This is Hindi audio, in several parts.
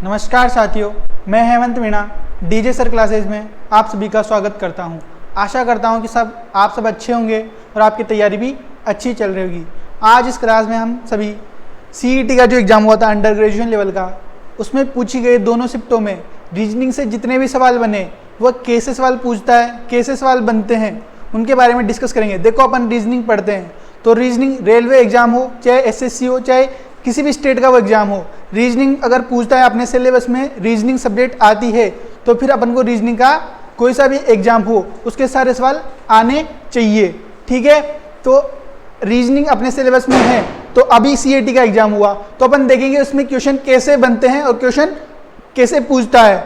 नमस्कार साथियों, मैं Hemant Meena DJ sir classes में आप सभी का स्वागत करता हूं। आशा करता हूं कि आप सब अच्छे होंगे और आपकी तैयारी भी अच्छी चल रही होगी। आज इस क्लास में हम सभी CET का जो एग्ज़ाम हुआ था अंडर ग्रेजुएशन लेवल का, उसमें पूछी गई दोनों शिफ्टों में रीजनिंग से जितने भी सवाल बने वह कैसे सवाल पूछता है, कैसे सवाल बनते हैं, उनके बारे में डिस्कस करेंगे। देखो, अपन रीजनिंग पढ़ते हैं तो रीजनिंग रेलवे एग्जाम हो, चाहे SSC हो, चाहे किसी भी स्टेट का वो एग्जाम हो, रीजनिंग अगर पूछता है अपने सिलेबस में रीजनिंग सब्जेक्ट आती है तो फिर अपन को रीजनिंग का कोई सा भी एग्जाम हो उसके सारे सवाल आने चाहिए। ठीक है, तो रीजनिंग अपने सिलेबस में है तो अभी CET का एग्जाम हुआ तो अपन देखेंगे उसमें क्वेश्चन कैसे बनते हैं और क्वेश्चन कैसे पूछता है।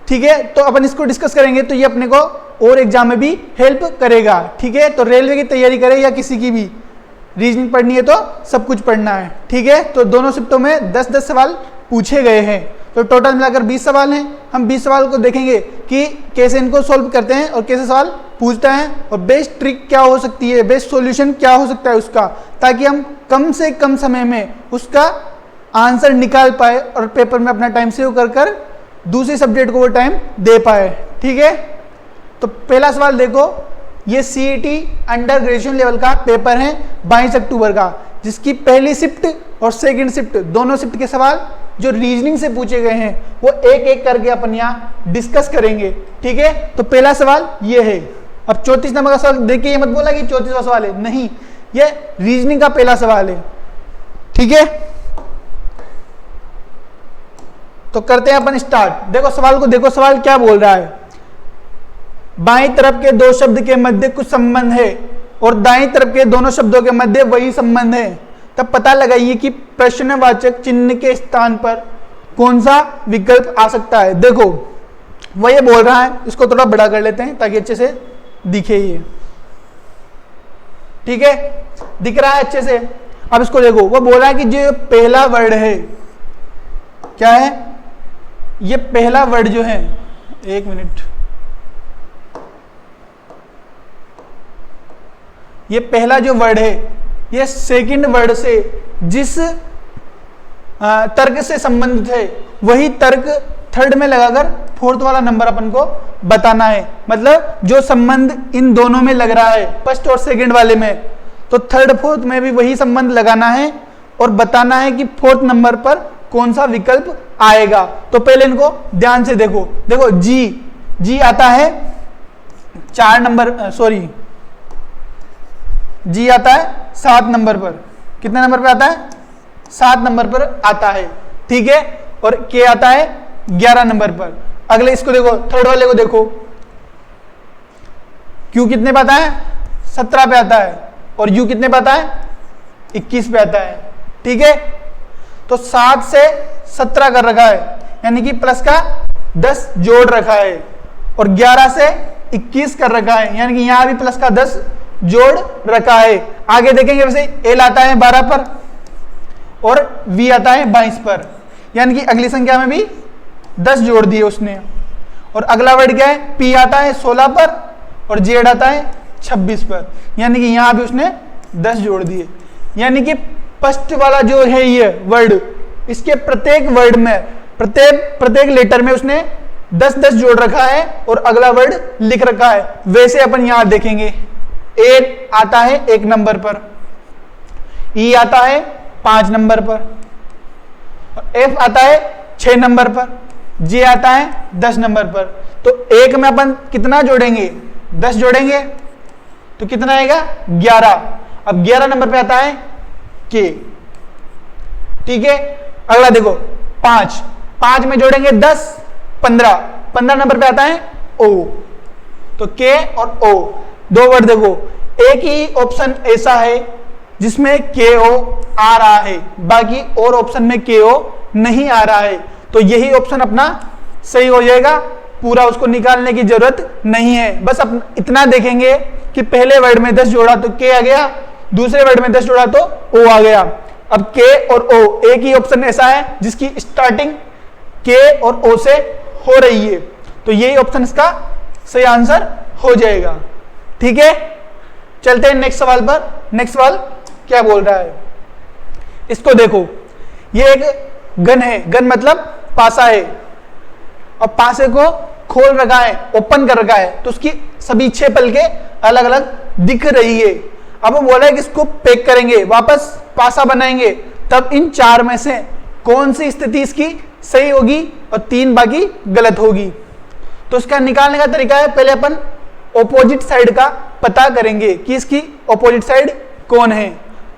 ठीक है, तो अपन इसको डिस्कस करेंगे तो ये अपने को और एग्जाम में भी हेल्प करेगा। ठीक है, तो रेलवे की तैयारी करें या किसी की भी रीजनिंग पढ़नी है तो सब कुछ पढ़ना है। ठीक है, तो दोनों शिफ्टों में 10-10 सवाल पूछे गए हैं तो टोटल मिलाकर 20 सवाल हैं। हम 20 सवाल को देखेंगे कि कैसे इनको सॉल्व करते हैं और कैसे सवाल पूछता है और बेस्ट ट्रिक क्या हो सकती है, बेस्ट सॉल्यूशन क्या हो सकता है उसका, ताकि हम कम से कम समय में उसका आंसर निकाल पाए और पेपर में अपना टाइम सेव कर दूसरे सब्जेक्ट को वो टाइम दे पाए। ठीक है, तो पहला सवाल देखो, ये CET अंडर ग्रेजुएशन लेवल का पेपर है 22 अक्टूबर का, जिसकी पहली शिफ्ट और सेकंड शिफ्ट दोनों शिफ्ट के सवाल जो रीजनिंग से पूछे गए हैं वो एक एक करके अपन यहाँ डिस्कस करेंगे। ठीक है, तो पहला सवाल ये है। अब 34 नंबर का सवाल देखिए, ये मत बोला कि 34वां सवाल है, नहीं, ये रीजनिंग का पहला सवाल है। ठीक है, तो करते हैं अपन स्टार्ट। देखो सवाल को, देखो सवाल क्या बोल रहा है। बाईं तरफ के दो शब्द के मध्य कुछ संबंध है और दाईं तरफ के दोनों शब्दों के मध्य वही संबंध है, तब पता लगाइए कि प्रश्नवाचक चिन्ह के स्थान पर कौन सा विकल्प आ सकता है। देखो वह ये बोल रहा है, इसको थोड़ा बड़ा कर लेते हैं ताकि अच्छे से दिखे ये। ठीक है, दिख रहा है अच्छे से। अब इसको देखो, वो बोल रहा है कि जो पहला वर्ड है, क्या है ये पहला वर्ड जो है, एक मिनट, ये पहला जो वर्ड है ये सेकंड वर्ड से जिस तर्क से संबंधित है वही तर्क थर्ड में लगाकर फोर्थ वाला नंबर अपन को बताना है। मतलब जो संबंध इन दोनों में लग रहा है, फर्स्ट और सेकंड वाले में, तो थर्ड फोर्थ में भी वही संबंध लगाना है और बताना है कि फोर्थ नंबर पर कौन सा विकल्प आएगा। तो पहले इनको ध्यान से देखो। देखो जी आता है 4 नंबर, सॉरी जी आता है 7 नंबर पर। कितने नंबर पे आता है? 7 नंबर पर आता है। ठीक है, और के आता है 11 नंबर पर। अगले इसको देखो, थर्ड वाले को देखो, क्यू कितने पे आता है? 17 पे आता है और यू कितने पे आता है? 21 पे आता है। ठीक है, तो 7 से 17 कर रखा है, यानी कि प्लस का 10 जोड़ रखा है, और 11 से 21 कर रखा है, यानी कि यहां भी प्लस का 10 जोड़ रखा है। आगे देखेंगे वैसे एल आता है 12 पर और वी आता है 22 पर, यानी कि अगली संख्या में भी 10 जोड़ दिए उसने। और अगला वर्ड क्या है? पी आता है 16 पर और जेड आता है 26 पर, यानी कि यहां भी उसने 10 जोड़ दिए। यानी कि फर्स्ट वाला जो है ये वर्ड, इसके प्रत्येक वर्ड में, प्रत्येक लेटर में उसने 10-10 जोड़ रखा है और अगला वर्ड लिख रखा है। वैसे अपन यहां देखेंगे, ए आता है 1 नंबर पर, ई आता है 5 नंबर पर, एफ आता है 6 नंबर पर, जे आता है 10 नंबर पर। तो एक में अपन कितना जोड़ेंगे? 10 जोड़ेंगे तो कितना आएगा? 11। अब 11 नंबर पे आता है के। ठीक है, अगला देखो 5 में जोड़ेंगे 10, 15 नंबर पे आता है ओ। तो के और ओ दो वर्ड देखो, एक ही ऑप्शन ऐसा है जिसमें के ओ आ रहा है, बाकी और ऑप्शन में के ओ नहीं आ रहा है, तो यही ऑप्शन अपना सही हो जाएगा। पूरा उसको निकालने की जरूरत नहीं है। बस अब इतना देखेंगे कि पहले वर्ड में 10 जोड़ा तो के आ गया, दूसरे वर्ड में 10 जोड़ा तो ओ आ गया। अब के और ओ, एक ही ऑप्शन ऐसा है जिसकी स्टार्टिंग के और ओ से हो रही है, तो यही ऑप्शन इसका सही आंसर हो जाएगा। ठीक है, चलते हैं नेक्स्ट सवाल पर। नेक्स्ट सवाल क्या बोल रहा है, इसको देखो। ये एक गन है, गन मतलब पासा है और पासे को खोल रखा है, ओपन कर रखा है, तो उसकी सभी 6 पलके अलग अलग दिख रही है। अब वो बोला है कि इसको पैक करेंगे, वापस पासा बनाएंगे, तब इन 4 में से कौन सी स्थिति इसकी सही होगी और 3 बाकी गलत होगी। तो इसका निकालने का तरीका है, पहले अपन ऑपोजिट साइड का पता करेंगे कि इसकी ऑपोजिट साइड कौन है।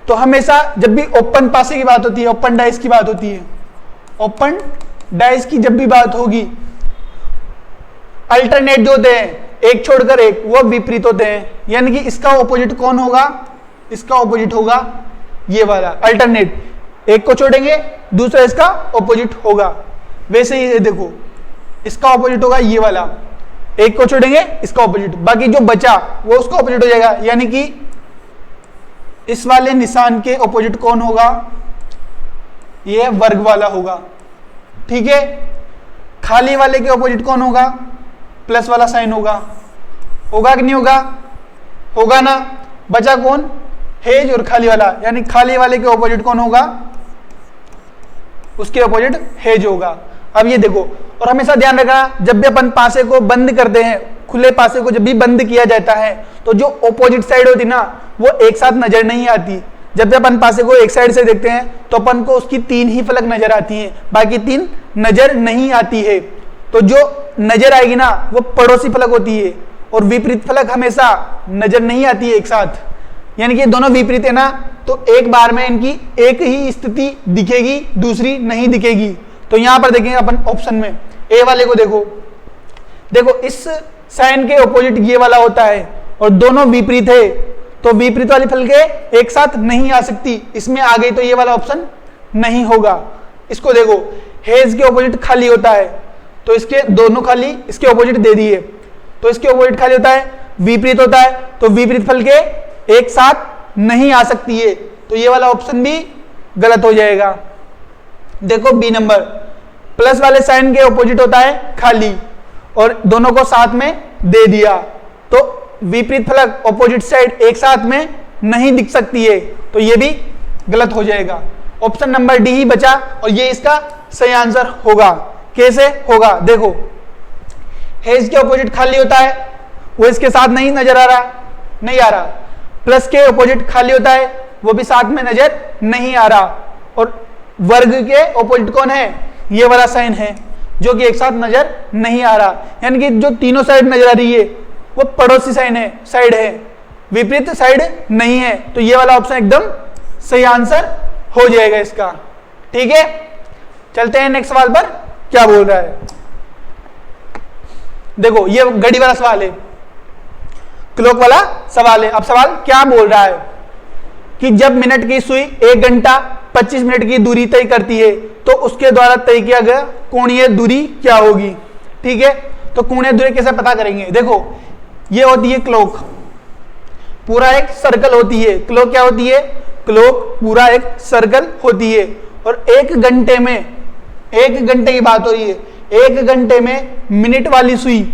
तो हमेशा जब भी ओपन पासे की बात होती है, ओपन डाइस की बात होती है, ओपन डाइस की जब भी बात होगी, अल्टरनेट जो होते हैं एक छोड़कर एक, वो विपरीत होते हैं। यानी कि इसका ऑपोजिट कौन होगा, इसका ऑपोजिट होगा ये वाला अल्टरनेट, एक को छोड़ेंगे दूसरा इसका ऑपोजिट होगा। वैसे ही देखो इसका ऑपोजिट होगा ये वाला, एक को छोड़ेंगे इसका ऑपोजिट, बाकी जो बचा वो उसका ऑपोजिट हो जाएगा। यानी कि इस वाले निशान के ऑपोजिट कौन होगा, ये वर्ग वाला होगा, ठीक है। खाली वाले के ऑपोजिट कौन होगा, प्लस वाला साइन होगा, होगा कि नहीं होगा, होगा ना। बचा कौन, हेज और खाली वाला, यानी खाली वाले के ऑपोजिट कौन होगा, उसके ऑपोजिट हेज होगा। अब ये देखो, और हमेशा ध्यान रखना जब भी अपन पासे को बंद करते हैं, खुले पासे को जब भी बंद किया जाता है तो जो ऑपोजिट साइड होती ना वो एक साथ नजर नहीं आती। जब भी अपन पासे को एक साइड से देखते हैं तो अपन को उसकी 3 ही फलक नजर आती हैं, बाकी 3 नजर नहीं आती है। तो जो नजर आएगी ना वो पड़ोसी फलक होती है, और विपरीत फलक हमेशा नजर नहीं आती है एक साथ। यानी कि दोनों विपरीत है ना, तो एक बार में इनकी एक ही स्थिति दिखेगी, दूसरी नहीं दिखेगी। तो यहां पर देखेंगे अपन ऑप्शन में ए वाले को देखो, देखो इस साइन के ऑपोजिट ये वाला होता है और दोनों विपरीत है, तो विपरीत वाली फलके एक साथ नहीं आ सकती, इसमें आ गई तो ये वाला ऑप्शन नहीं होगा। इसको देखो, हेज के ऑपोजिट खाली होता है तो इसके दोनों खाली, इसके ऑपोजिट दे दिए तो इसके ऑपोजिट खाली होता है, विपरीत होता है तो विपरीत फलके एक साथ नहीं आ सकती है, तो ये वाला ऑप्शन भी गलत हो जाएगा। देखो बी नंबर, प्लस वाले साइन के ऑपोजिट होता है खाली और दोनों को साथ में दे दिया, तो विपरीत फलक ऑपोजिट साइड एक साथ में नहीं दिख सकती है, तो ये भी गलत हो जाएगा। ऑप्शन नंबर डी ही बचा और ये इसका सही आंसर होगा। कैसे होगा, देखो हेज के ऑपोजिट खाली होता है, वो इसके साथ नहीं नजर आ रहा, नहीं आ रहा। प्लस के ऑपोजिट खाली होता है, वो भी साथ में नजर नहीं आ रहा। और वर्ग के ऑपोजिट कौन है, ये वाला साइन है जो कि एक साथ नजर नहीं आ रहा। यानी कि जो तीनों साइड नजर आ रही है वो पड़ोसी साइन है, साइड है, विपरीत साइड नहीं है, तो ये वाला ऑप्शन एकदम सही आंसर हो जाएगा इसका। ठीक है, चलते हैं नेक्स्ट सवाल पर, क्या बोल रहा है। देखो ये घड़ी वाला सवाल है, क्लॉक वाला सवाल है। अब सवाल क्या बोल रहा है कि जब मिनट की सुई 1 घंटा 25 मिनट की दूरी तय करती है तो उसके द्वारा तय किया गया कोणीय दूरी क्या होगी। ठीक है, तो कोणीय दूरी कैसे पता करेंगे। देखो ये होती है क्लॉक, पूरा एक सर्कल होती है। क्लॉक क्या होती है, क्लॉक पूरा एक सर्कल होती है और 1 घंटे में, 1 घंटे की बात हो रही है, 1 घंटे में मिनट वाली सुई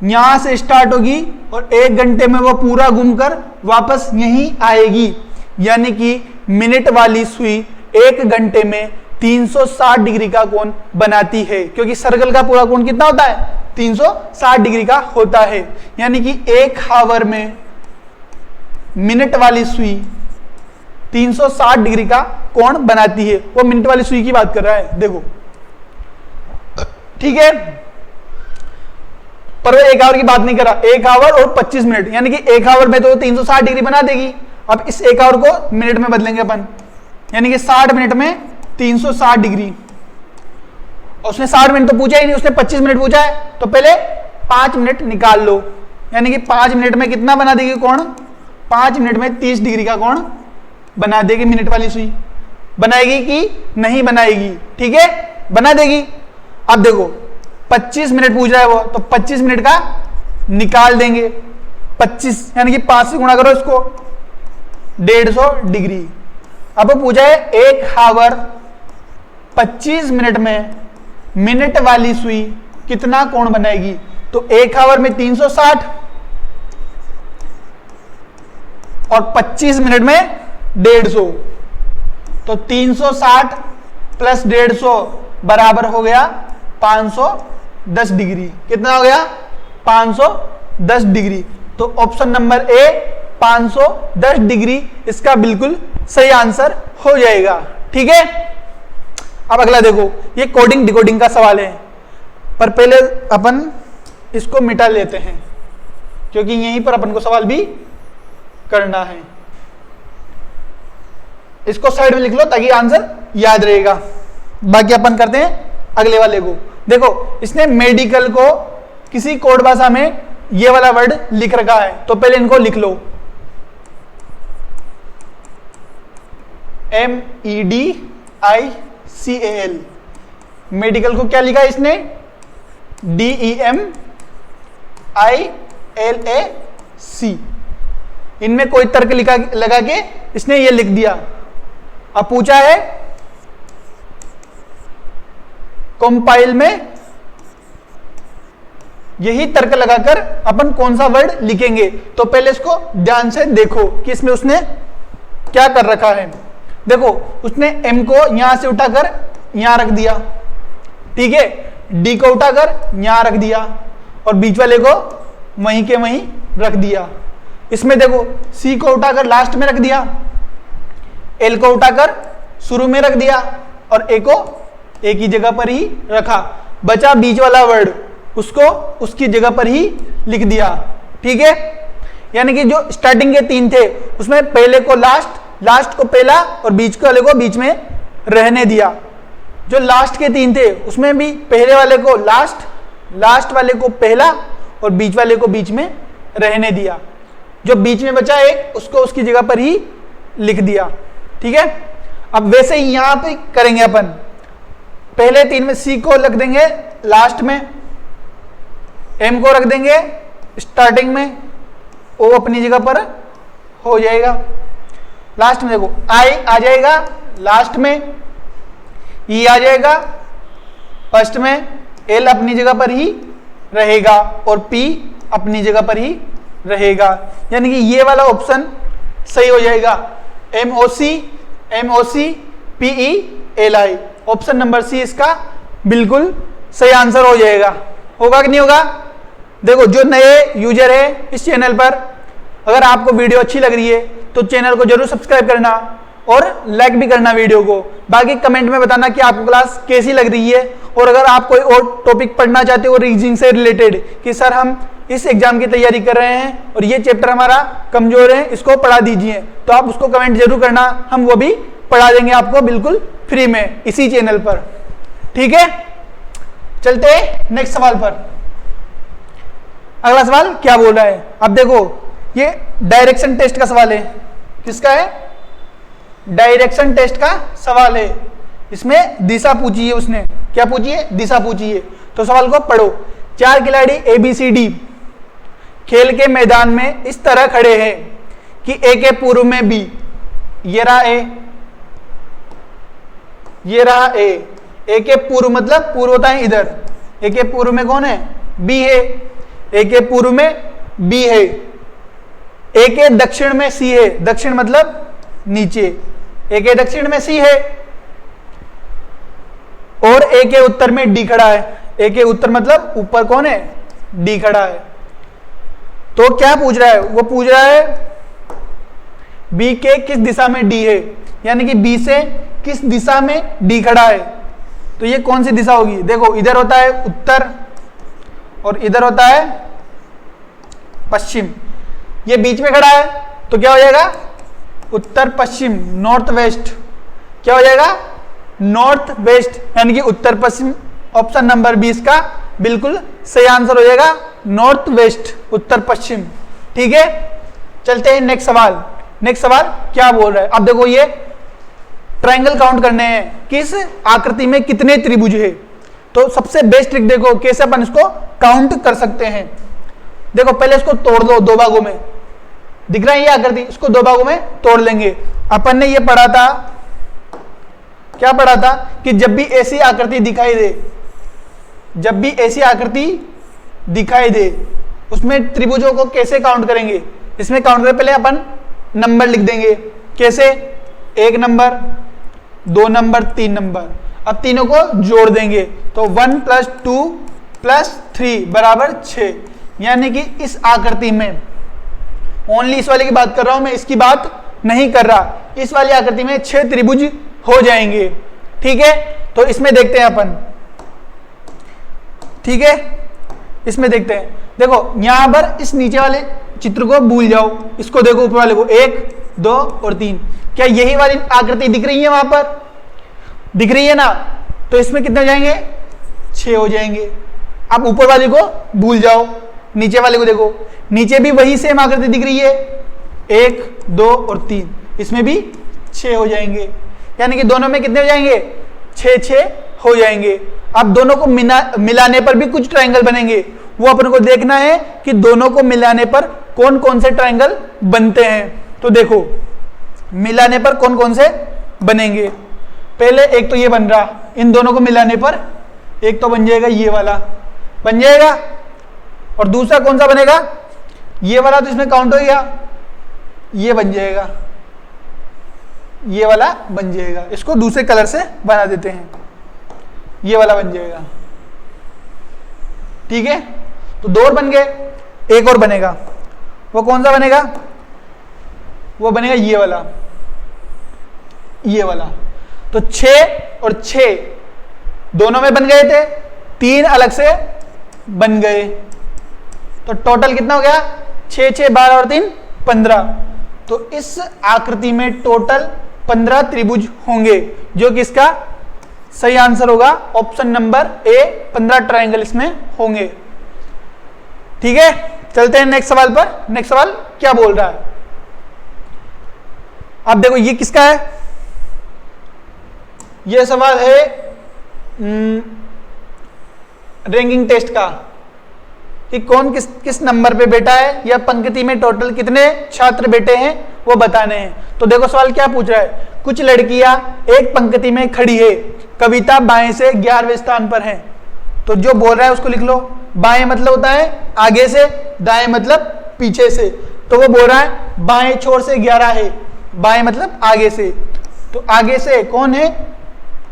यहां से स्टार्ट होगी और 1 घंटे में वो पूरा घूमकर वापस यहीं आएगी। यानी कि मिनट वाली सुई 1 घंटे में 360 डिग्री का कोण बनाती है, क्योंकि सर्कल का पूरा कोण कितना होता है, 360 डिग्री का होता है। यानी कि 1 आवर में मिनट वाली सुई 360 डिग्री का कोण बनाती है। वो मिनट वाली सुई की बात कर रहा है, देखो ठीक है, पर वो 1 आवर की बात नहीं कर रहा। 1 आवर और 25 मिनट, यानी कि 1 आवर में तो 360 डिग्री बना देगी। अब इस 1 आवर को मिनट में बदलेंगे अपन, यानी कि 60 मिनट में 360 डिग्री। और उसने 60 मिनट तो पूछा ही नहीं, उसने 25 मिनट पूछा है, तो पहले 5 मिनट निकाल लो। यानी कि 5 मिनट में कितना बना देगी कोण, 5 मिनट में 30 डिग्री का कोण बना देगी मिनट वाली सुई। बनाएगी कि नहीं बनाएगी, ठीक है, बना देगी। अब देखो 25 मिनट पूछ रहा है वो, तो 25 मिनट का निकाल देंगे 25, यानी कि 5 से गुणा करो इसको, 150 डिग्री। अब पूछा है 1 आवर 25 मिनट में मिनट वाली सुई कितना कोण बनाएगी, तो 1 आवर में 360 और 25 मिनट में 150, तो 360 प्लस 150 बराबर हो गया 510 डिग्री। कितना हो गया? 510 डिग्री। तो ऑप्शन नंबर ए 510 डिग्री इसका बिल्कुल सही आंसर हो जाएगा। ठीक है, अब अगला देखो, ये कोडिंग डिकोडिंग का सवाल है, पर पहले अपन इसको मिटा लेते हैं क्योंकि यहीं पर अपन को सवाल भी करना है। इसको साइड में लिख लो ताकि आंसर याद रहेगा। बाकी अपन करते हैं अगले वाले को। देखो, इसने मेडिकल को किसी कोड भाषा में ये वाला वर्ड लिख रखा है, तो पहले इनको लिख लो। MEDICAL। मेडिकल को क्या लिखा है इसने? DEMILAC। इनमें कोई तर्क लगा के इसने ये लिख दिया। अब पूछा है कंपाइल में यही तर्क लगाकर अपन कौन सा वर्ड लिखेंगे। तो पहले इसको ध्यान से देखो कि इसमें उसने क्या कर रखा है। देखो, उसने M को यहां से उठाकर यहां रख दिया, ठीक है, D को उठाकर यहां रख दिया और बीच वाले को वहीं के वहीं रख दिया। इसमें देखो, C को उठाकर लास्ट में रख दिया, L को उठाकर शुरू में रख दिया और A को एक ही जगह पर ही रखा। बचा बीच वाला वर्ड, उसको उसकी जगह पर ही लिख दिया। ठीक है, यानी कि जो स्टार्टिंग के 3 थे उसमें पहले को लास्ट, लास्ट को पहला और बीच वाले को बीच में रहने दिया। जो लास्ट के 3 थे उसमें भी पहले वाले को लास्ट, लास्ट वाले को पहला और बीच वाले को बीच में रहने दिया। जो बीच में बचा एक, उसको उसकी जगह पर ही लिख दिया। ठीक है, अब वैसे ही यहां पे करेंगे अपन। पहले 3 में C को रख देंगे लास्ट में, M को रख देंगे स्टार्टिंग में, O अपनी जगह पर हो जाएगा। लास्ट में देखो I आ जाएगा लास्ट में, E आ जाएगा फर्स्ट में, L अपनी जगह पर ही रहेगा और P अपनी जगह पर ही रहेगा। यानी कि ये वाला ऑप्शन सही हो जाएगा। MOCPELI ऑप्शन नंबर C इसका बिल्कुल सही आंसर हो जाएगा। होगा कि नहीं होगा? देखो, जो नए यूजर है इस चैनल पर, अगर आपको वीडियो अच्छी लग रही है तो चैनल को जरूर सब्सक्राइब करना और लाइक भी करना वीडियो को। बाकी कमेंट में बताना कि आपको क्लास कैसी लग रही है, और अगर आप कोई और टॉपिक पढ़ना चाहते हो रीजनिंग से रिलेटेड कि सर हम इस एग्जाम की तैयारी कर रहे हैं और ये चैप्टर हमारा कमजोर है, इसको पढ़ा दीजिए, तो आप उसको कमेंट जरूर करना, हम वो भी पढ़ा देंगे आपको बिल्कुल फ्री में इसी चैनल पर। ठीक है, चलते हैं नेक्स्ट सवाल पर। अगला सवाल क्या बोल रहा है? अब देखो, ये डायरेक्शन टेस्ट का सवाल है। किसका है? डायरेक्शन टेस्ट का सवाल है। इसमें दिशा पूछी है उसने। क्या पूछी है? दिशा पूछी है। तो सवाल को पढ़ो। 4 खिलाड़ी ABCD खेल के मैदान में इस तरह खड़े हैं कि A के पूर्व में B, ये रहा A, ये रहा A। A के पूर्व मतलब पूर्व होता है इधर, A के पूर्व में कौन है? B है। A के पूर्व में B है। A के दक्षिण में C है, दक्षिण मतलब नीचे। A के दक्षिण में C है और A के उत्तर में D खड़ा है। A के उत्तर मतलब ऊपर कौन है? D खड़ा है। तो क्या पूछ रहा है? वो पूछ रहा है B के किस दिशा में D है, यानी कि B से किस दिशा में D खड़ा है। तो ये कौन सी दिशा होगी? देखो, इधर होता है उत्तर और इधर होता है पश्चिम। ये बीच में खड़ा है तो क्या हो जाएगा? उत्तर पश्चिम, नॉर्थ वेस्ट। क्या हो जाएगा? नॉर्थ वेस्ट, यानी कि उत्तर पश्चिम। ऑप्शन नंबर 20 का बिल्कुल सही आंसर हो जाएगा नॉर्थ वेस्ट, उत्तर पश्चिम। ठीक है, चलते हैं नेक्स्ट सवाल। नेक्स्ट सवाल क्या बोल रहा है? अब देखो, ये ट्रायंगल काउंट करने हैं, किस आकृति में कितने त्रिभुज है। तो सबसे बेस्ट ट्रिक देखो कैसे अपन इसको काउंट कर सकते हैं। देखो, पहले इसको तोड़ दो 2 भागों में। दिख रहा है ये आकृति, इसको 2 भागों में तोड़ लेंगे। अपन ने ये पढ़ा था, क्या पढ़ा था कि जब भी ऐसी आकृति दिखाई दे, जब भी ऐसी आकृति दिखाई दे उसमें त्रिभुजों को कैसे काउंट करेंगे। इसमें काउंट करने पहले अपन नंबर लिख देंगे। कैसे? 1 नंबर, 2 नंबर, 3 नंबर। अब तीनों को जोड़ देंगे तो 1 + 2 + 3 बराबर 6। यानी कि इस आकृति में, ओनली इस वाले की बात कर रहा हूं मैं, इसकी बात नहीं कर रहा, इस वाली आकृति में 6 त्रिभुज हो जाएंगे। ठीक है, तो इसमें देखते हैं अपन। ठीक है, इसमें देखते हैं। देखो यहां पर इस नीचे वाले चित्र को भूल जाओ, इसको देखो ऊपर वाले को, 1 2 और 3। क्या यही वाली आकृति दिख रही है? वहां पर दिख रही है ना? तो इसमें कितने हो जाएंगे? 6 हो जाएंगे। अब ऊपर वाले को भूल जाओ, नीचे वाले को देखो, नीचे भी वही सेम आकृति दिख रही है, 1 2 और 3, इसमें भी 6 हो जाएंगे। यानी कि दोनों में कितने हो जाएंगे? 6 6 हो जाएंगे। अब दोनों को मिलाने पर भी कुछ ट्रायंगल बनेंगे, वो अपन को देखना है कि दोनों को मिलाने पर कौन कौन से ट्रायंगल बनते हैं। तो देखो मिलाने पर कौन कौन से बनेंगे। पहले एक तो ये बन रहा, इन दोनों को मिलाने पर एक तो बन जाएगा, ये वाला बन जाएगा, और दूसरा कौन सा बनेगा? ये वाला, तो इसमें काउंट हो गया, ये बन जाएगा, ये वाला बन जाएगा। इसको दूसरे कलर से बना देते हैं, ये वाला बन जाएगा। ठीक है, तो 2 और बन गए, एक और बनेगा, वो कौन सा बनेगा? वो बनेगा ये वाला, ये वाला। तो 6 और 6 दोनों में बन गए थे, 3 अलग से बन गए, तो टोटल कितना हो गया? 6 6 12 और 3 15। तो इस आकृति में टोटल 15 त्रिभुज होंगे, जो कि इसका सही आंसर होगा ऑप्शन नंबर ए, 15 ट्रायंगल इसमें होंगे। ठीक है, चलते हैं नेक्स्ट सवाल पर। नेक्स्ट सवाल क्या बोल रहा है? अब देखो ये किसका है? यह सवाल है रैंकिंग टेस्ट का, कि कौन किस नंबर पे बैठा है, या पंक्ति में टोटल कितने छात्र बैठे हैं वो बताने हैं। तो देखो सवाल क्या पूछ रहा है, कुछ लड़कियां एक पंक्ति में खड़ी है, कविता बाएं से 11वें स्थान पर है। तो जो बोल रहा है उसको लिख लो। बाएं मतलब होता है आगे से, दाएं मतलब पीछे से। तो वो बोल रहा है बाएं छोर से 11 है, बाएं मतलब आगे से, तो आगे से कौन है?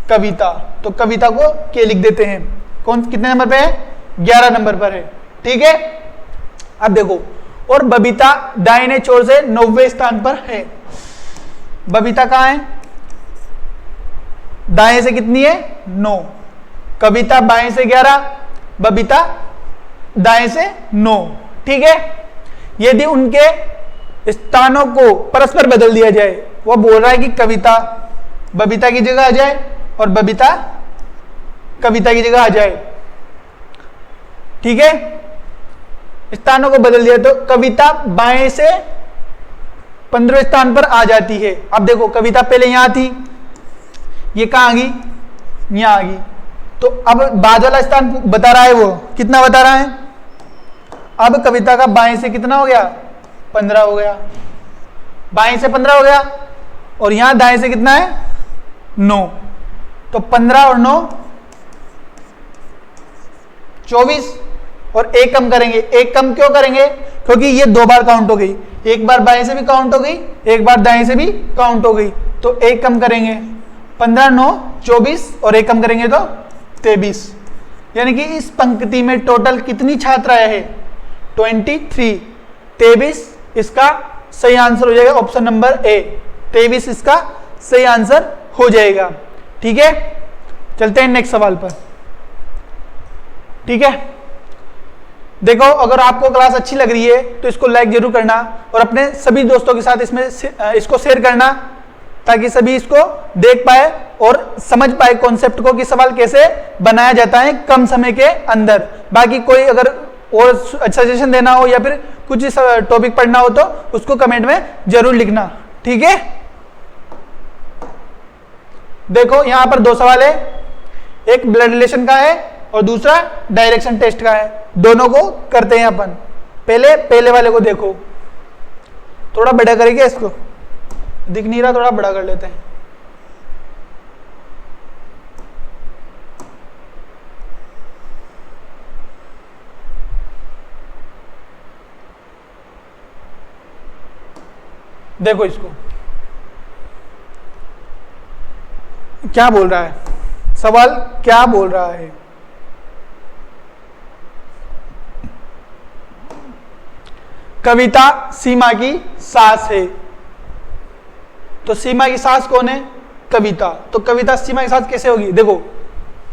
कविता। तो कविता को के लिख देते हैं। कौन कितने नंबर पे है? 11 नंबर पर है। ठीक है, अब देखो, और बबीता दाहिने छोर से 9वें स्थान पर है। बबीता कहां है? दाएं से कितनी है? 9। कविता बाएं से 11, बबीता दाएं से 9। ठीक है, यदि उनके स्थानों को परस्पर बदल दिया जाए, वो बोल रहा है कि कविता बबीता की जगह आ जाए और बबीता कविता की जगह आ जाए। ठीक है, स्थानों को बदल दिया तो कविता बाएं से 15वें स्थान पर आ जाती है। अब देखो कविता पहले यहां थी, ये कहां आ गई? यहां आ गई। तो अब बाद वाला स्थान बता रहा है, वो कितना बता रहा है? अब कविता का बाएं से कितना हो गया? 15 हो गया, बाएं से 15 हो गया, और यहां दाएं से कितना है? 9। तो 15 और 9 24, और एक कम करेंगे। एक कम क्यों करेंगे? क्योंकि ये 2 बार काउंट हो गई, एक बार बाएं से भी काउंट हो गई, एक बार दाएं से भी काउंट हो गई। तो एक कम करेंगे, 15 9 24, और एक कम करेंगे तो 23। यानी कि इस पंक्ति में टोटल कितनी छात्राएं हैं? 23। 23 इसका सही आंसर हो जाएगा, ऑप्शन नंबर ए, 23 इसका सही आंसर हो जाएगा। ठीक है, चलते हैं नेक्स्ट सवाल पर। ठीक है, देखो अगर आपको क्लास अच्छी लग रही है तो इसको लाइक जरूर करना, और अपने सभी दोस्तों के साथ इसको शेयर करना, ताकि सभी इसको देख पाए और समझ पाए कॉन्सेप्ट को, कि सवाल कैसे बनाया जाता है कम समय के अंदर। बाकी कोई अगर और सजेशन देना हो या फिर कुछ टॉपिक पढ़ना हो तो उसको कमेंट में जरूर लिखना। ठीक है, देखो यहां पर 2 सवाल है, एक ब्लड रिलेशन का है और दूसरा डायरेक्शन टेस्ट का है। दोनों को करते हैं अपन। पहले वाले को देखो, थोड़ा बड़ा करेंगे, इसको दिख नहीं रहा, थोड़ा बड़ा कर लेते हैं। देखो इसको क्या बोल रहा है सवाल क्या बोल रहा है? कविता सीमा की सास है। तो सीमा की सास कौन है? कविता। तो कविता सीमा की सास कैसे होगी? देखो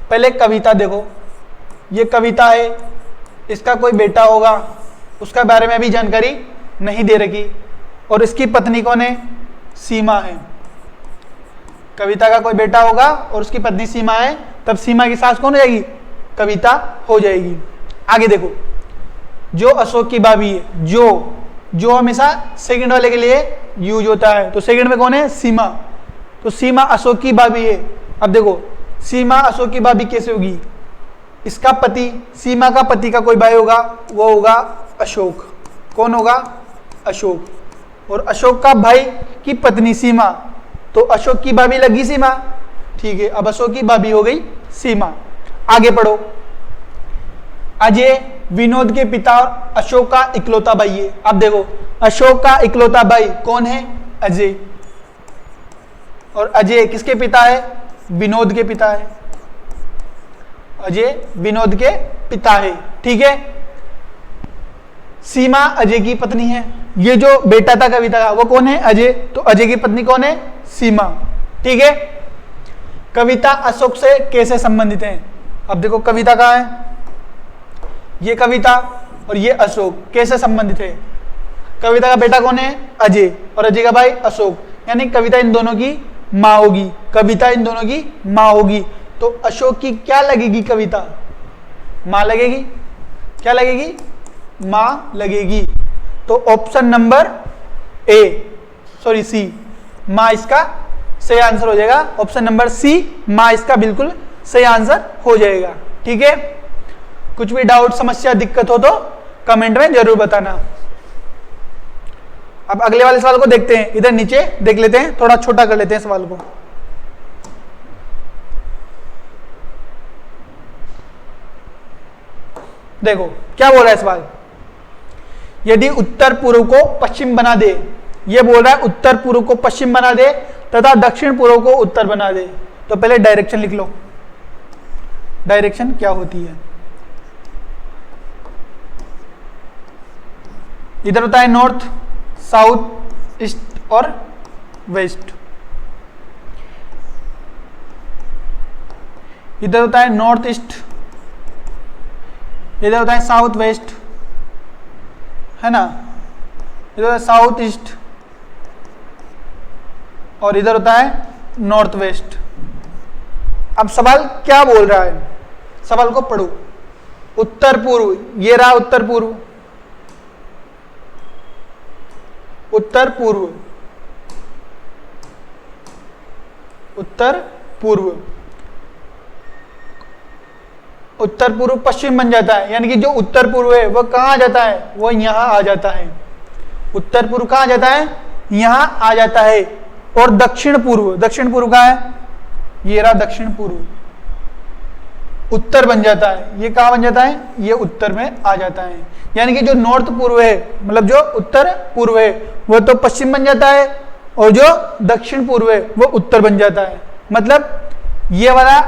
पहले कविता देखो, ये कविता है, इसका कोई बेटा होगा, उसका बारे में अभी जानकारी नहीं दे रखी, और इसकी पत्नी कौन है? सीमा है। कविता का कोई बेटा होगा और उसकी पत्नी सीमा है, तब सीमा की सास कौन हो जाएगी? कविता हो जाएगी। आगे देखो, जो अशोक की भाभी है, जो हमेशा सेकंड वाले के लिए यूज होता है, तो सेकंड में कौन है? सीमा। तो सीमा अशोक की भाभी है। अब देखो सीमा अशोक की भाभी कैसे होगी? इसका पति, सीमा का पति का कोई भाई होगा, वो होगा अशोक। कौन होगा? अशोक। और अशोक का भाई की पत्नी सीमा, तो अशोक की भाभी लगी सीमा। ठीक है, अब अशोक की भाभी हो गई सीमा। आगे पढ़ो। अजय विनोद के पिता और अशोक का इकलौता भाई है। अब देखो अशोक का इकलौता भाई कौन है? अजय। और अजय किसके पिता है? विनोद के पिता है। अजय विनोद के पिता है। ठीक है, सीमा अजय की पत्नी है। ये जो बेटा था कविता का वो कौन है? अजय। तो अजय की पत्नी कौन है? सीमा। ठीक है, कविता अशोक से कैसे संबंधित है? अब देखो कविता कहाँ है? ये कविता और ये अशोक कैसे संबंधित है? कविता का बेटा कौन है? अजय, और अजय का भाई अशोक, यानी कविता इन दोनों की माँ होगी। कविता इन दोनों की माँ होगी। तो अशोक की क्या लगेगी? कविता माँ लगेगी। क्या लगेगी? माँ लगेगी। तो ऑप्शन नंबर सी, माँ इसका सही आंसर हो जाएगा। ऑप्शन नंबर सी, माँ इसका बिल्कुल सही आंसर हो जाएगा। ठीक है, कुछ भी डाउट, समस्या, दिक्कत हो तो कमेंट में जरूर बताना। अब अगले वाले सवाल को देखते हैं। इधर नीचे देख लेते हैं, थोड़ा छोटा कर लेते हैं सवाल को। देखो क्या बोल रहा है सवाल। यदि उत्तर पूर्व को पश्चिम बना दे, ये बोल रहा है उत्तर पूर्व को पश्चिम बना दे तथा दक्षिण पूर्व को उत्तर बना दे, तो पहले डायरेक्शन लिख लो। डायरेक्शन क्या होती है? इधर होता है नॉर्थ, साउथ, ईस्ट और वेस्ट। इधर होता है नॉर्थ ईस्ट, इधर होता है साउथ वेस्ट, है ना, इधर होता है साउथ ईस्ट, और इधर होता है नॉर्थ वेस्ट। अब सवाल क्या बोल रहा है? सवाल को पढ़ो। उत्तर पूर्व, ये रहा उत्तर पूर्व, उत्तर पूर्व, उत्तर पूर्व, उत्तर पूर्व पश्चिम बन जाता है, यानी कि जो उत्तर पूर्व है वो कहाँ आ जाता है? वो यहां आ जाता है। उत्तर पूर्व कहाँ आ जाता है? यहां आ जाता है। और दक्षिण पूर्व, दक्षिण पूर्व कहाँ है? ये रहा दक्षिण पूर्व, उत्तर बन जाता है। ये कहाँ बन जाता है? ये उत्तर में आ जाता है। यानी कि जो नॉर्थ पूर्व है, मतलब जो उत्तर पूर्व है वो तो पश्चिम बन जाता है, और जो दक्षिण पूर्व है वो उत्तर बन जाता है। मतलब ये वाला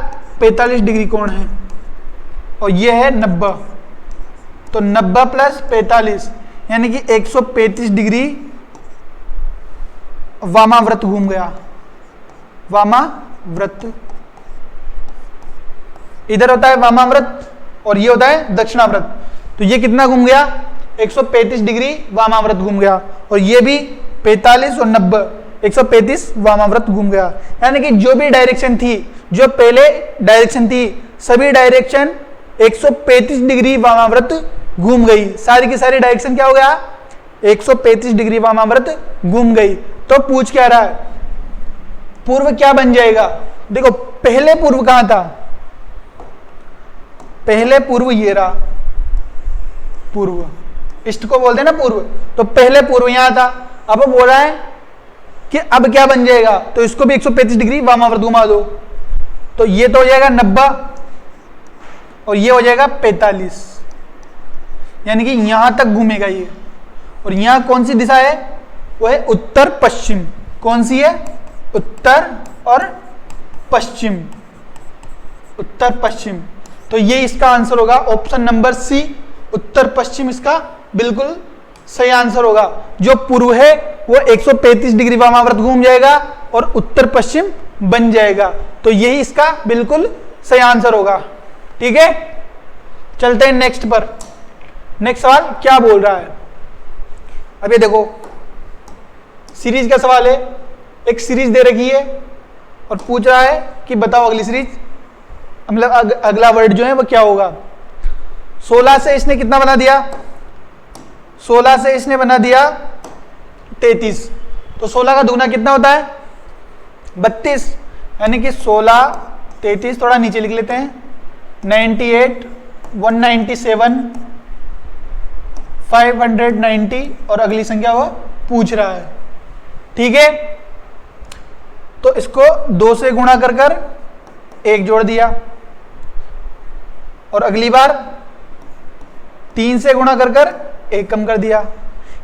45 डिग्री कोण है और ये है 90, तो 90 प्लस 45 यानी कि 135 डिग्री वामाव्रत घूम गया। वामाव्रत, इधर होता है वामाव्रत और ये होता है दक्षिणाव्रत, तो ये कितना घूम गया? 135 डिग्री वामाव्रत घूम गया, और ये भी 45 और 90, 135 वामाव्रत घूम गया। यानी कि जो भी डायरेक्शन थी, जो पहले डायरेक्शन थी, सभी डायरेक्शन 135 डिग्री वामाव्रत घूम गई। सारी की सारी डायरेक्शन क्या हो गया? 135 डिग्री वामाव्रत घूम गई। तो पूछ क्या रहा है? पूर्व क्या बन जाएगा? देखो पहले पूर्व कहां था? पहले पूर्व ये रहा, पूर्व, ईस्ट को बोलते हैं ना पूर्व, तो पहले पूर्व यहां था। अब बोल रहा है कि अब क्या बन जाएगा? तो इसको भी 135 डिग्री वामाव्रत घुमा दो, तो ये तो हो जाएगा 90 और ये हो जाएगा 45, यानी कि यहां तक घूमेगा ये। और यहां कौन सी दिशा है? वो है उत्तर पश्चिम। कौन सी है? उत्तर और पश्चिम। उत्तर पश्चिम। तो ये इसका आंसर होगा ऑप्शन नंबर सी, उत्तर पश्चिम इसका बिल्कुल सही आंसर होगा। जो पूर्व है वो 135 डिग्री वामाव्रत घूम जाएगा और उत्तर पश्चिम बन जाएगा। तो यही इसका बिल्कुल सही आंसर होगा। ठीक है, चलते हैं नेक्स्ट पर। नेक्स्ट सवाल क्या बोल रहा है, अब ये देखो सीरीज का सवाल है। एक सीरीज दे रखी है और पूछ रहा है कि बताओ अगली सीरीज, मतलब अगला वर्ड जो है वो क्या होगा। 16 से इसने कितना बना दिया, 16 से इसने बना दिया 33, तो 16 का दुगना कितना होता है 32, यानी कि 16 33, थोड़ा नीचे लिख लेते हैं, 98 197 590 और अगली संख्या वो पूछ रहा है। ठीक है, तो इसको 2 से गुणा कर कर 1 जोड़ दिया और अगली बार 3 से गुणा कर कर 1 कम कर दिया,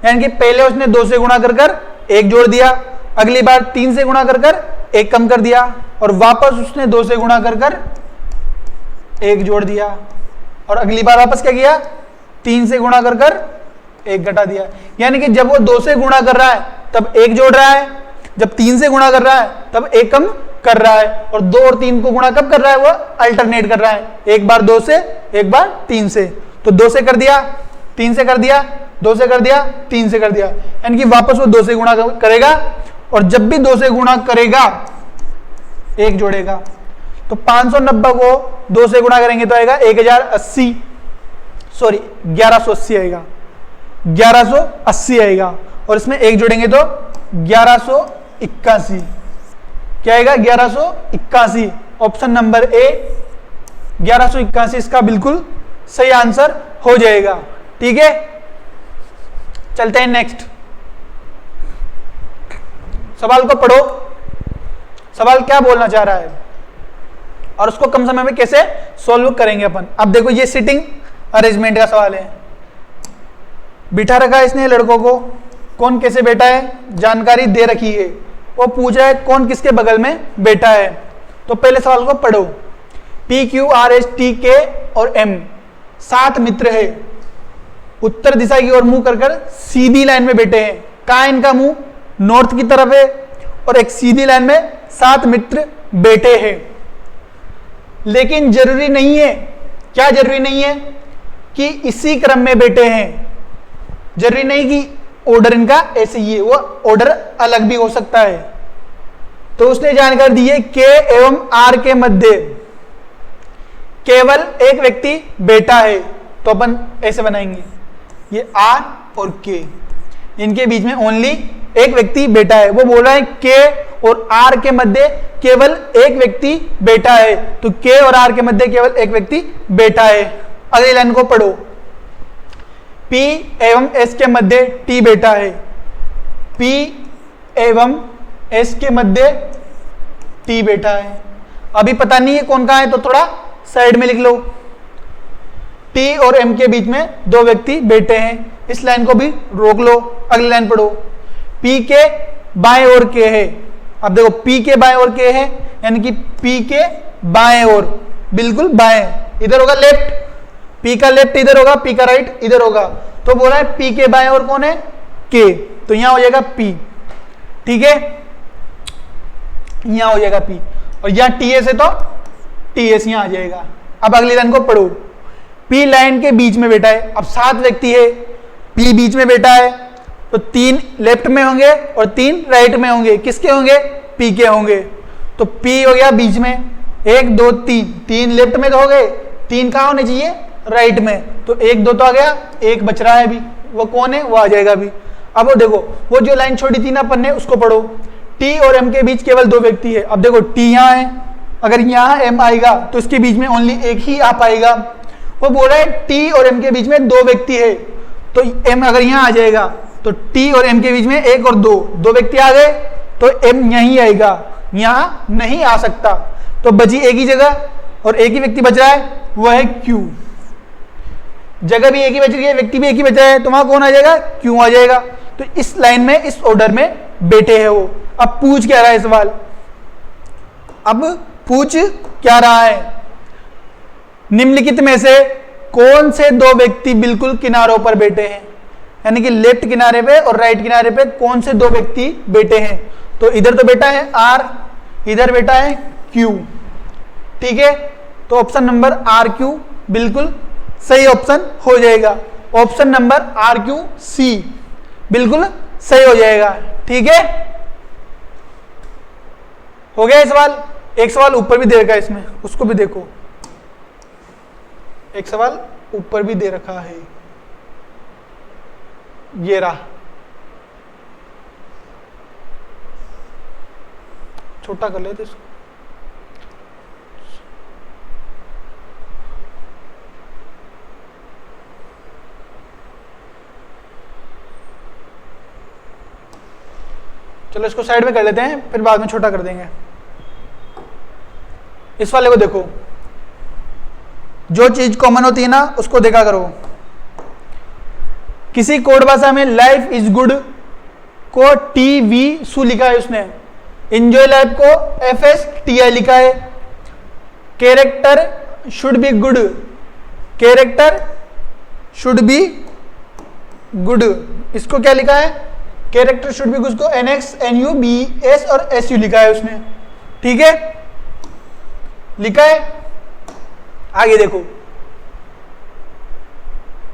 यानी कि पहले उसने 2 से गुणा कर कर 1 जोड़ दिया, अगली बार 3 से गुणा कर कर 1 कम कर दिया और वापस उसने 2 से गुणा कर कर 1 जोड़ दिया और अगली बार वापस क्या किया 3 से गुणा कर कर 1 घटा दिया। यानी कि जब वो 2 से गुणा कर रहा है तब 1 जोड़ रहा है, जब 3 से गुणा कर रहा है तब 1 कम कर रहा है, और 2 और 3 को गुणा कब कर रहा है, वो अल्टरनेट कर रहा है, एक बार 2 से एक बार 3 से। तो 2 से कर दिया 3 से कर दिया, 2 से कर दिया 3 से कर दिया, यानी कि वापस वो 2 से गुणा करेगा और जब भी 2 से गुणा करेगा 1 जोड़ेगा। तो 590 को 2 से गुणा करेंगे तो आएगा 1180 आएगा, 1180 आएगा और इसमें 1 जोड़ेंगे तो 1181। क्या आएगा 1181, ऑप्शन नंबर ए 1181 इसका बिल्कुल सही आंसर हो जाएगा। ठीक है, चलते हैं नेक्स्ट सवाल को पढ़ो। सवाल क्या बोलना चाह रहा है और उसको कम समय में कैसे सॉल्व करेंगे अपन। अब देखो ये सिटिंग अरेंजमेंट का सवाल है, बिठा रखा है इसने लड़कों को, कौन कैसे बैठा है जानकारी दे रखी है, वो पूछ रहा है कौन किसके बगल में बैठा है। तो पहले सवाल को पढ़ो, P Q R S T K और M 7 मित्र है, उत्तर दिशा की ओर मुंह कर कर सीधी लाइन में बैठे हैं। कहाँ है इनका मुंह, नॉर्थ की तरफ है और एक सीधी लाइन में 7 मित्र बैठे हैं। लेकिन जरूरी नहीं है, क्या जरूरी नहीं है कि इसी क्रम में बैठे हैं, जरूरी नहीं कि ऑर्डर इनका ऐसे ही है, वो ऑर्डर अलग भी हो सकता है। तो उसने जानकारी दी है K एवं R के मध्य केवल एक व्यक्ति बैठा है, तो अपन ऐसे बनाएंगे, ये R और K, इनके बीच में ओनली एक व्यक्ति बैठा है। वो बोल रहा है K और R के मध्य केवल एक व्यक्ति बैठा है, तो K और R के मध्य केवल एक व्यक्ति बैठा है। अगली लाइन को पढ़ो, P एवं S के मध्य T बैठा है, P एवं S के मध्य T बैठा है। अभी पता नहीं है कौन कहाँ है तो थोड़ा साइड में लिख लो, T और M के बीच में 2 व्यक्ति बैठे हैं, इस लाइन को भी रोक लो। अगली लाइन पढ़ो, P के बाएं ओर K है। अब देखो P के बाएं ओर K है, यानी कि P के बाएं ओर, बिल्कुल बाएं, इधर होगा लेफ्ट, P का लेफ्ट इधर होगा, P का राइट इधर होगा। तो बोल रहा है P के बाएं ओर कौन है K, तो यहां हो जाएगा P। ठीक है, यहां हो जाएगा P और यहां TS है तो TS यहां आ जाएगा। अब अगली लाइन को पढ़ो, P लाइन के बीच में बैठा है। अब 7 व्यक्ति है, P बीच में बैठा है, तो 3 लेफ्ट में होंगे और 3 राइट में होंगे। किसके होंगे, P के होंगे। तो P हो गया बीच में, 1 2 3 लेफ्ट में तो हो गए, 3 कहाँ होने चाहिए, राइट में, तो 1 2 तो आ गया, 1 बच रहा है अभी, वो कौन है, वो आ जाएगा अभी। अब वो देखो, वो जो लाइन छोड़ी थी ना अपन ने, उसको पढ़ो, T और M के बीच केवल 2 व्यक्ति है। अब देखो T यहाँ है, अगर यहाँ M आएगा तो इसके बीच में ओनली एक ही आ पाएगा। वो बोल रहा है T और M के बीच में 2 व्यक्ति है, तो M अगर यहाँ आ जाएगा तो T और M के बीच में 1 और 2 व्यक्ति आ गए, तो M यहीं आएगा, यहाँ नहीं आ सकता। तो बची एक ही जगह और एक ही व्यक्ति बच रहा है, वह है Q। जगह भी एक ही बच रही है, व्यक्ति भी एक ही बचा है, तो वहां कौन आ जाएगा, Q आ जाएगा। तो इस लाइन में, इस ऑर्डर में बैठे हैं वो। अब पूछ क्या रहा है सवाल, अब पूछ क्या रहा है, निम्नलिखित में से कौन से दो व्यक्ति बिल्कुल किनारों पर बैठे हैं, यानी कि लेफ्ट किनारे पे और राइट किनारे पे कौन से दो व्यक्ति बैठे हैं। तो इधर तो बैठा है R, इधर बैठा है Q, ठीक है। तो ऑप्शन नंबर RQ बिल्कुल सही ऑप्शन हो जाएगा। ऑप्शन नंबर RQC बिल्कुल सही हो जाएगा, ठीक है। हो गया ये सवाल। एक सवाल ऊपर भी दे रखा है इसमें, उसको भी देखो। एक सवाल ऊपर भी दे रखा है, ये रहा, छोटा कर लेते इसको। चलो इसको साइड में कर लेते हैं, फिर बाद में छोटा कर देंगे। इस वाले को देखो, जो चीज कॉमन होती है ना उसको देखा करो। किसी कोड भाषा में लाइफ इज गुड को TV सू लिखा है उसने, एंजॉय लाइफ को FSTI लिखा है। Character should be good, character should be good, इसको क्या लिखा है? कैरेक्टर शुड बी गुड को NX NU BS और SU लिखा है उसने, ठीक है, लिखा है। आगे देखो,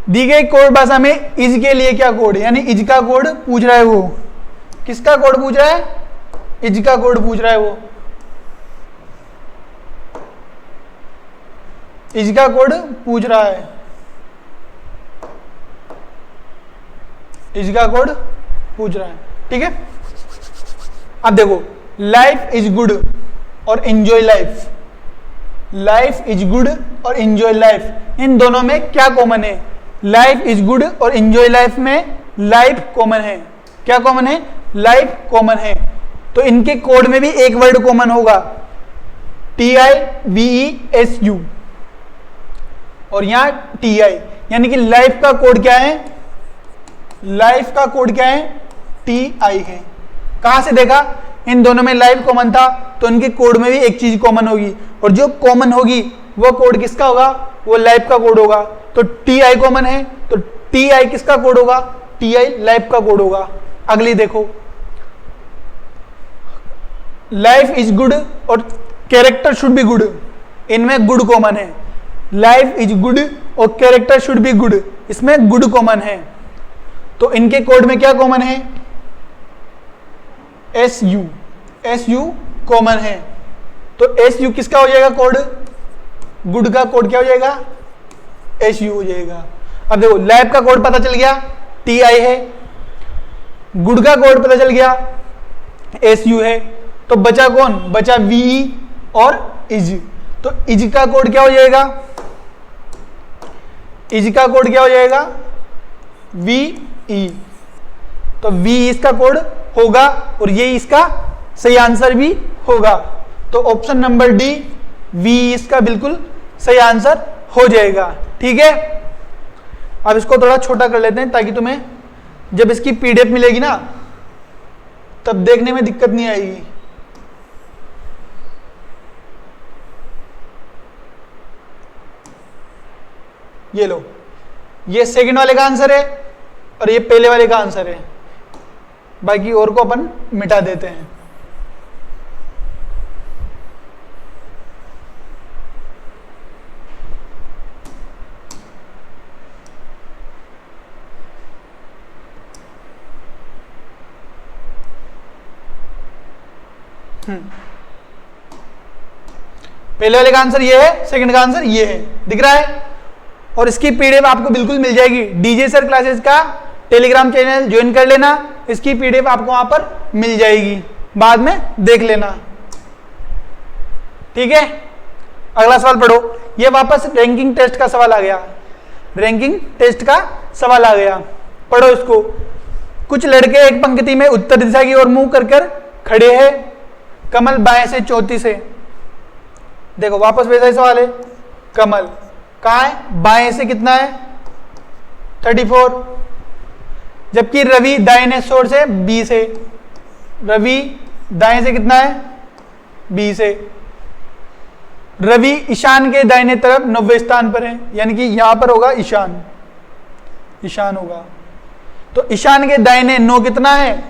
दी गई कोड भाषा में इज के लिए क्या कोड है, यानी इज का कोड पूछ रहा है वो। किसका कोड पूछ रहा है? इज का कोड पूछ रहा है वो। इज का कोड पूछ रहा है, इज का कोड पूछ रहा है, ठीक है। अब देखो, लाइफ इज गुड और enjoy life, life is good और एंजॉय लाइफ, इन दोनों में क्या कॉमन है? लाइफ इज गुड और एंजॉय लाइफ में लाइफ कॉमन है। क्या कॉमन है? लाइफ कॉमन है। तो इनके कोड में भी एक वर्ड कॉमन होगा, TIVESU, और यहां TI, यानी कि लाइफ का कोड क्या है? लाइफ का कोड क्या है? TI है। कहां से देखा? इन दोनों में लाइफ कॉमन था, तो इनके कोड में भी एक चीज कॉमन होगी, और जो कॉमन होगी वो कोड किसका होगा? वो लाइफ का कोड होगा। तो TI कॉमन है, तो TI किसका कोड होगा? TI लाइफ का कोड होगा। अगली देखो, लाइफ इज गुड और कैरेक्टर शुड बी गुड, इनमें गुड कॉमन है। लाइफ इज गुड और कैरेक्टर शुड बी गुड, इसमें गुड कॉमन है। तो इनके कोड में क्या कॉमन है? SU कॉमन है। तो SU किसका हो जाएगा कोड? गुड का कोड क्या हो जाएगा? SU हो जाएगा। अब देखो, लाइफ का कोड पता चल गया, TI है, गुड का कोड पता चल गया, SU है, तो बचा कौन? बचा VE और इज। तो इज का कोड क्या हो जाएगा? इज का कोड क्या हो जाएगा? VE। तो VE इसका कोड होगा और ये इसका सही आंसर भी होगा। तो ऑप्शन नंबर D VE इसका बिल्कुल सही आंसर हो जाएगा, ठीक है। अब इसको थोड़ा छोटा कर लेते हैं ताकि तुम्हें जब इसकी PDF मिलेगी ना तब देखने में दिक्कत नहीं आएगी। ये लो, ये सेकंड वाले का आंसर है और ये पहले वाले का आंसर है, बाकी और को अपन मिटा देते हैं। पहले वाले का आंसर ये है, सेकंड का आंसर ये है, दिख रहा है। और इसकी PDF आपको बिल्कुल मिल जाएगी। DJ सर क्लासेस का टेलीग्राम चैनल ज्वाइन कर लेना, इसकी PDF आपको वहां पर मिल जाएगी, बाद में देख लेना, ठीक है। अगला सवाल पढ़ो। ये वापस रैंकिंग टेस्ट का सवाल आ गया, रैंकिंग टेस्ट का सवाल आ गया, पढ़ो इसको। कुछ लड़के एक पंक्ति में उत्तर दिशा की ओर मुंह कर खड़े हैं, कमल बाएं से चौथी से। देखो वापस वैसा ही सवाल है, कमल कहाँ है? बाएं से कितना है? 34। जबकि रवि दाहिने छोर से B से, रवि दाएं से कितना है? B से। रवि ईशान के दाहिने तरफ 90 स्थान पर है, यानी कि यहां पर होगा ईशान, ईशान होगा। तो ईशान के दाहिने 9 कितना है?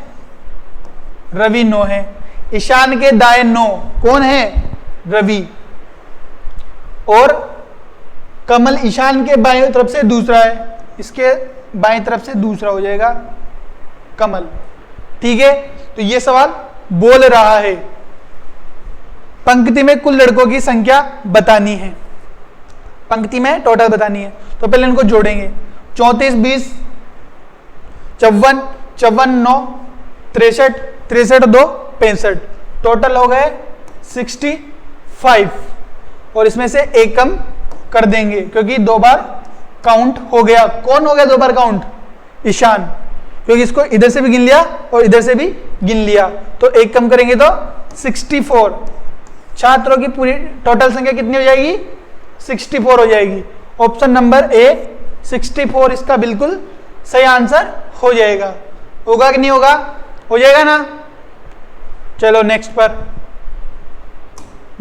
रवि 9 है। ईशान के दाएं 9 कौन है? रवि। और कमल ईशान के बाएं तरफ से दूसरा है, इसके बाएं तरफ से दूसरा हो जाएगा कमल। ठीक है, तो ये सवाल बोल रहा है पंक्ति में कुल लड़कों की संख्या बतानी है, पंक्ति में टोटल बतानी है। तो पहले इनको जोड़ेंगे, 34 20 54 54 9 63 63 2 65, टोटल हो गए 65। और इसमें से एक कम कर देंगे क्योंकि 2 बार काउंट हो गया। कौन हो गया 2 बार काउंट? ईशान, क्योंकि इसको इधर से भी गिन लिया और इधर से भी गिन लिया, तो एक कम करेंगे तो 64। छात्रों की पूरी टोटल संख्या कितनी हो जाएगी? 64 हो जाएगी। ऑप्शन नंबर ए 64 इसका बिल्कुल सही आंसर हो जाएगा। होगा कि नहीं होगा? हो जाएगा ना। चलो नेक्स्ट पर,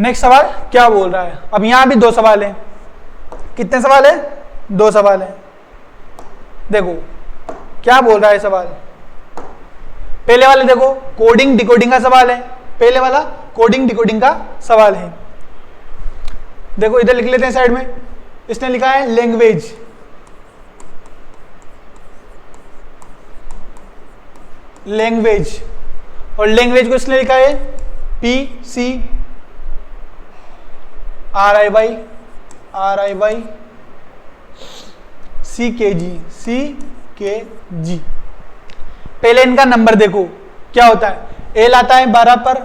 नेक्स्ट सवाल क्या बोल रहा है? अब यहां भी 2 सवाल हैं। कितने सवाल है? 2 सवाल है। देखो क्या बोल रहा है सवाल। पहले वाले देखो कोडिंग डिकोडिंग का सवाल है, पहले वाला कोडिंग डिकोडिंग का सवाल है। देखो इधर लिख लेते हैं साइड में, इसने लिखा है लैंग्वेज, लैंग्वेज, और लैंग्वेज को इसने लिखा है PCRIY पहले इनका नंबर देखो क्या होता है। एल आता है 12 पर,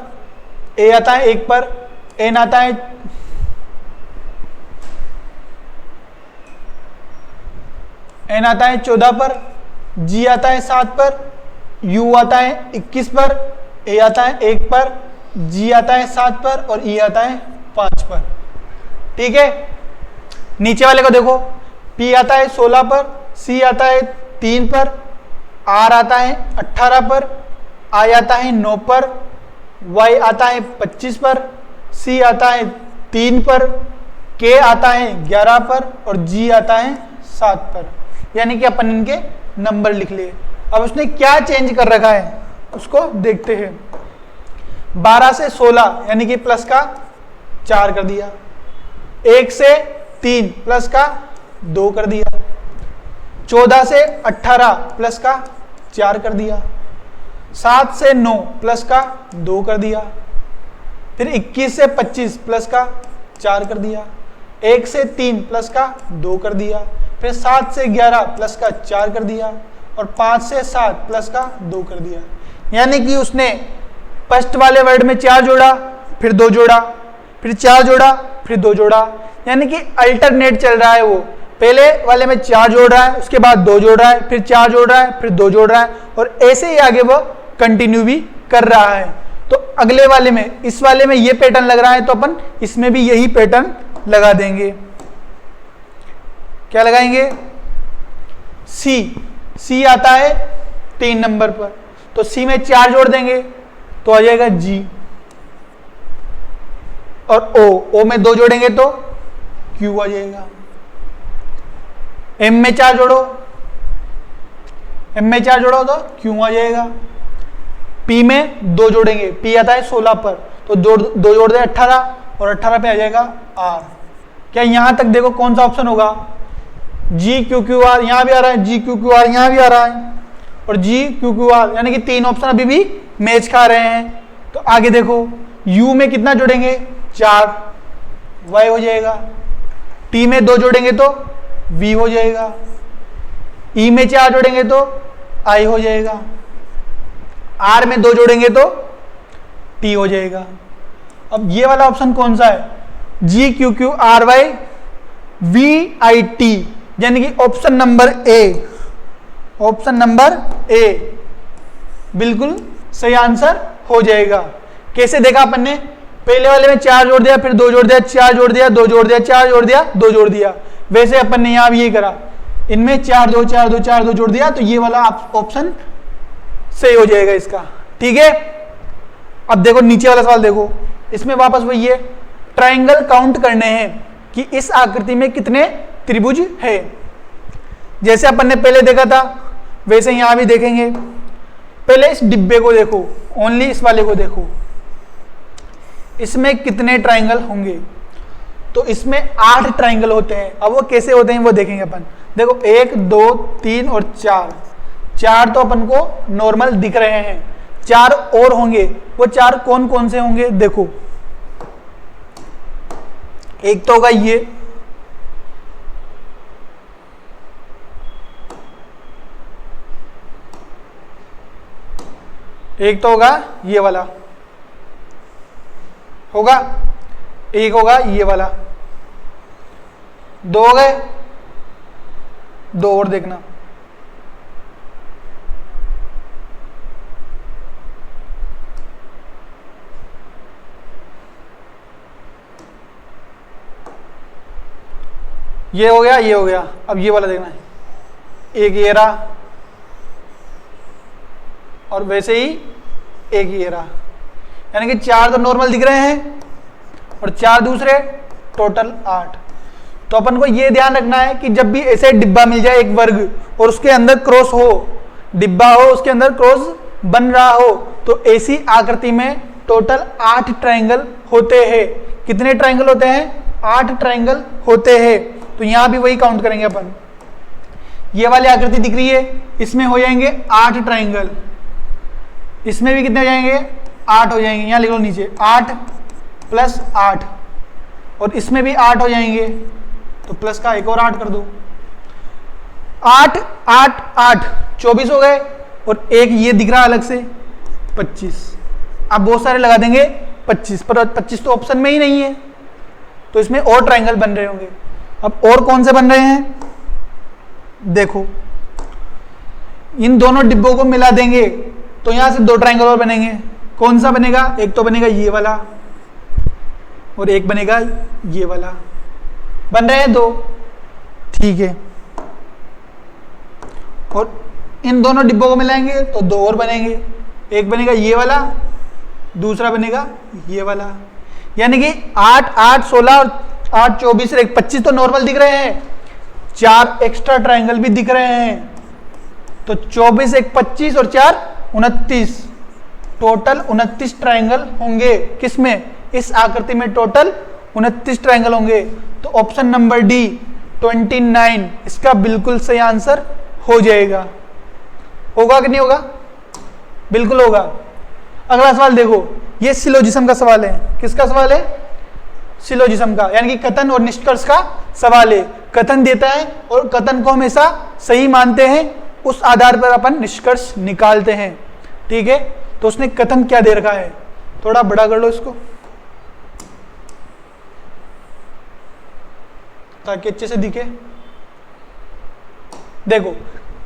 ए आता है 1 पर, एन आता है 14 पर, जी आता है 7 पर, यू आता है 21 पर, ए आता है 1 पर, जी आता है 7 पर और ई आता है 5 पर। ठीक है, नीचे वाले को देखो, पी आता है 16 पर, सी आता है 3 पर, आर आता है 18 पर, आई आता है 9 पर, वाई आता है 25 पर, सी आता है 3 पर, के आता है 11 पर और जी आता है 7 पर। यानी कि अपन इनके नंबर लिख लिए। अब उसने क्या चेंज कर रखा है उसको देखते हैं। 12 से 16 यानी कि प्लस का 4 कर दिया, 1 से 3 प्लस का 2 कर दिया, 14 से 18 प्लस का 4 कर दिया, 7 से 9 प्लस का 2 कर दिया, फिर 21 से 25 प्लस का 4 कर दिया, 1 से 3 प्लस का 2 कर दिया, फिर 7 से 11 प्लस का 4 कर दिया और 5 से 7 प्लस का 2 कर दिया। यानी कि उसने फर्स्ट वाले वर्ड में 4 जोड़ा, फिर 2 जोड़ा, फिर 4 जोड़ा, फिर 2 जोड़ा, यानी कि अल्टरनेट चल रहा है। वो पहले वाले में 4 जोड़ रहा है, उसके बाद 2 जोड़ रहा है, फिर 4 जोड़ रहा है, फिर 2 जोड़ रहा है और ऐसे ही आगे वो कंटिन्यू भी कर रहा है। तो अगले वाले में, इस वाले में ये पैटर्न लग रहा है तो अपन इसमें भी यही पैटर्न लगा देंगे। क्या लगाएंगे? सी आता है 3 नंबर पर, तो सी में 4 जोड़ देंगे तो आ जाएगा जी, और ओ में 2 जोड़ेंगे तो क्यू आ जाएगा। एम में 4 जोड़ो, एम में 4 जोड़ो तो क्यू आ जाएगा। पी में 2 जोड़ेंगे, पी आता है 16 पर, तो 2 जोड़ दे 18 और 18 पे आ जाएगा आर। क्या यहां तक देखो कौन सा ऑप्शन होगा? जी क्यू क्यू आर यहां भी आ रहा है, जी क्यू क्यू आर यहां भी आ रहा है और जी क्यू क्यू आर, यानी कि 3 ऑप्शन अभी भी मैच खा रहे हैं। तो आगे देखो, यू में कितना जोड़ेंगे? 4, वाई हो जाएगा। टी में 2 जोड़ेंगे तो वी हो जाएगा। ई में 4 जोड़ेंगे तो आई हो जाएगा। आर में 2 जोड़ेंगे तो टी हो जाएगा। अब ये वाला ऑप्शन कौन सा है? G Q Q R Y V I T, यानी कि option number A, option number A बिल्कुल सही आंसर हो जाएगा। कैसे देखा अपन ने? पहले वाले में 4 जोड़ दिया, फिर 2 जोड़ दिया, 4 जोड़ दिया, 2 जोड़ दिया, 4 जोड़ दिया, 2 जोड़ दिया। वैसे अपन ने यहां भी यही करा, इनमें 4 2 4 2 4 2 जोड़ दिया, तो ये वाला ऑप्शन सही हो जाएगा इसका। ठीक है, अब देखो नीचे वाला सवाल देखो, इसमें वापस वही है, ट्रायंगल काउंट करने हैं कि इस आकृति में कितने त्रिभुज है। जैसे अपन ने पहले देखा था वैसे यहां भी देखेंगे। पहले इस डिब्बे को देखो, ओनली इस वाले को देखो, इसमें कितने ट्रायंगल होंगे। तो इसमें 8 ट्रायंगल होते हैं। अब वो कैसे होते हैं वो देखेंगे अपन। देखो 1 2 3 और 4 तो अपन को नॉर्मल दिख रहे हैं, 4 और होंगे। वो 4 कौन कौन से होंगे देखो। एक तो होगा ये, एक तो होगा ये वाला, होगा एक होगा ये वाला, 2 हो गए, 2 और देखना, ये हो गया, ये हो गया। अब ये वाला देखना है, एक ये रहा और वैसे ही एक ये रहा, यानी कि 4 तो नॉर्मल दिख रहे हैं और 4 दूसरे, टोटल 8। तो अपन को ये ध्यान रखना है कि जब भी ऐसे डिब्बा मिल जाए एक वर्ग और उसके अंदर क्रॉस हो, डिब्बा हो उसके अंदर क्रॉस बन रहा हो, तो ऐसी आकृति में टोटल 8 ट्रायंगल होते हैं। कितने ट्रायंगल होते हैं? 8 ट्रायंगल होते हैं। तो यहां भी वही काउंट करेंगे अपन। ये वाली आकृति दिख रही है, इसमें हो जाएंगे 8 ट्रायंगल, इसमें भी कितने हो जाएंगे? 8 हो जाएंगे। यहां लिख लो नीचे 8 + 8, और इसमें भी 8 हो जाएंगे, तो प्लस का एक और 8 कर दो। 8 8 8 24 हो गए, और एक ये दिख रहा अलग से 25। आप बहुत सारे लगा देंगे 25, पर 25 तो ऑप्शन में ही नहीं है, तो इसमें और ट्रायंगल बन रहे होंगे। अब और कौन से बन रहे हैं देखो, इन दोनों डिब्बों को मिला देंगे तो यहां से 2 ट्रायंगल और बनेंगे। कौन सा बनेगा? एक तो बनेगा ये वाला और एक बनेगा ये वाला। बन रहे हैं 2, ठीक है। और इन दोनों डिब्बों को मिलाएंगे तो 2 और बनेंगे, एक बनेगा ये वाला, दूसरा बनेगा ये वाला। यानी कि 8 8 16 और 8 24 और 1 25 तो नॉर्मल दिख रहे हैं, 4 एक्स्ट्रा ट्रायंगल भी दिख रहे हैं। तो 24 1 25 और 4 29, टोटल 29 ट्रायंगल होंगे। किसमें? इस आकृति में टोटल 29 ट्रायंगल होंगे। तो ऑप्शन नंबर डी 29 इसका बिल्कुल सही आंसर हो जाएगा। होगा कि नहीं होगा? बिल्कुल होगा। अगला सवाल देखो, ये सिलोजिज्म का सवाल है। किसका सवाल है? सिलोजिज्म का, यानी कि कथन और निष्कर्ष का सवाल है। कथन देता है और कथन को हमेशा सही मानते हैं, उस आधार पर अपन निष्कर्ष निकालते हैं। ठीक है, तो उसने कथन क्या दे रखा है, थोड़ा बड़ा कर लो इसको ताकि अच्छे से दिखे। देखो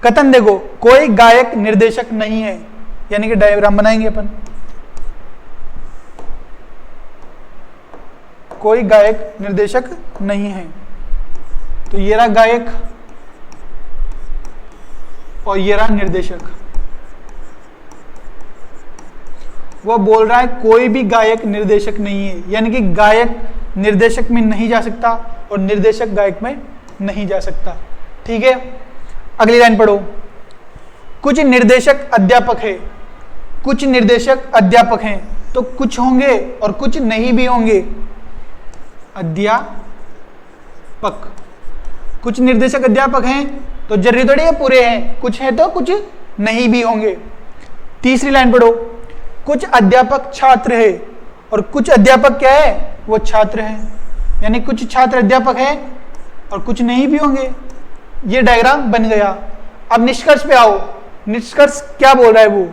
कथन देखो, कोई गायक निर्देशक नहीं है, यानी कि डायग्राम बनाएंगे अपन। कोई गायक निर्देशक नहीं है, तो ये रहा गायक और ये रहा निर्देशक। वो बोल रहा है कोई भी गायक निर्देशक नहीं है, यानी कि गायक निर्देशक में नहीं जा सकता और निर्देशक गायक में नहीं जा सकता। ठीक है, अगली लाइन पढ़ो। कुछ निर्देशक अध्यापक है, कुछ निर्देशक अध्यापक हैं, तो कुछ होंगे और कुछ नहीं भी होंगे। अध्यापक, कुछ निर्देशक अध्यापक हैं तो जरूरी थोड़ी है पूरे हैं, कुछ है तो कुछ नहीं भी होंगे। तीसरी लाइन पढ़ो। कुछ अध्यापक छात्र है और कुछ अध्यापक क्या है? वो छात्र है, यानी कुछ छात्र अध्यापक है और कुछ नहीं भी होंगे। ये डायग्राम बन गया। अब निष्कर्ष पे आओ। निष्कर्ष क्या बोल रहा है वो?